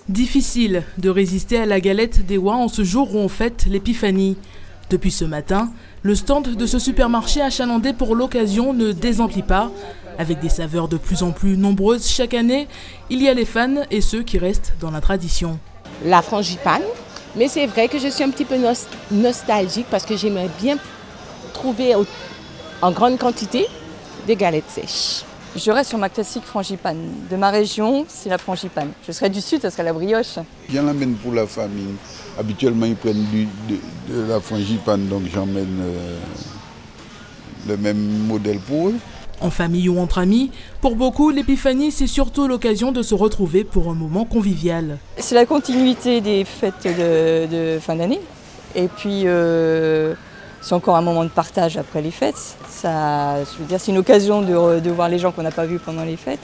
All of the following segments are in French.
Difficile de résister à la galette des rois en ce jour où on fête l'épiphanie. Depuis ce matin, le stand de ce supermarché achalandé pour l'occasion ne désemplit pas. Avec des saveurs de plus en plus nombreuses chaque année, il y a les fans et ceux qui restent dans la tradition. La frangipane, mais c'est vrai que je suis un petit peu nostalgique parce que j'aimerais bien trouver en grande quantité des galettes sèches. Je reste sur ma classique frangipane. De ma région, c'est la frangipane. Je serais du sud, ça serait la brioche. J'en amène pour la famille. Habituellement, ils prennent de la frangipane, donc j'emmène le même modèle pour eux. En famille ou entre amis, pour beaucoup, l'épiphanie, c'est surtout l'occasion de se retrouver pour un moment convivial. C'est la continuité des fêtes de fin d'année. Et puis, c'est encore un moment de partage après les fêtes. Ça, je veux dire, c'est une occasion de voir les gens qu'on n'a pas vus pendant les fêtes.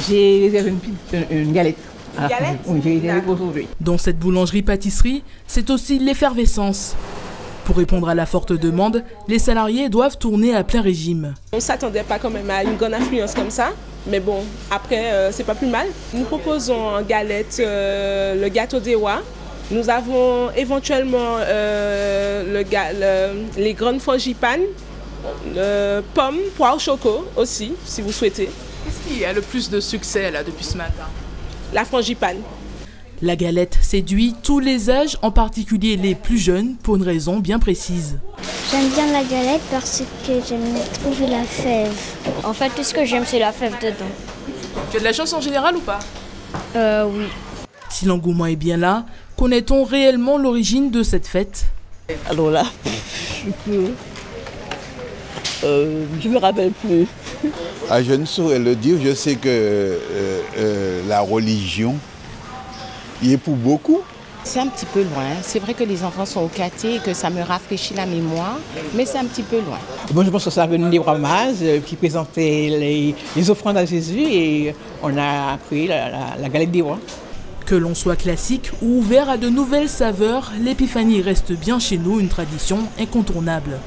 J'ai réservé une galette. Oui, j'ai réservé aujourd'hui. Dans cette boulangerie-pâtisserie, c'est aussi l'effervescence. Pour répondre à la forte demande, les salariés doivent tourner à plein régime. On ne s'attendait pas quand même à une grande affluence comme ça, mais bon, après, c'est pas plus mal. Nous proposons en galette le gâteau des rois. Nous avons éventuellement les grandes frangipanes, pommes, poires, choco aussi, si vous souhaitez. Qu'est-ce qui a le plus de succès là depuis ce matin? La frangipane. La galette séduit tous les âges, en particulier les plus jeunes, pour une raison bien précise. J'aime bien la galette parce que j'aime trouver la fève. En fait, tout ce que j'aime, c'est la fève dedans. Tu as de la chance en général ou pas? Oui. Si l'engouement est bien là, connaît-on réellement l'origine de cette fête? Alors là, je me rappelle plus. Ah, je ne saurais le dire, je sais que la religion y est pour beaucoup. C'est un petit peu loin. C'est vrai que les enfants sont au caté et que ça me rafraîchit la mémoire, mais c'est un petit peu loin. Bon, je pense que ça venait des rois mages qui présentaient les offrandes à Jésus et on a créé la galette des rois. Que l'on soit classique ou ouvert à de nouvelles saveurs, l'épiphanie reste bien chez nous une tradition incontournable.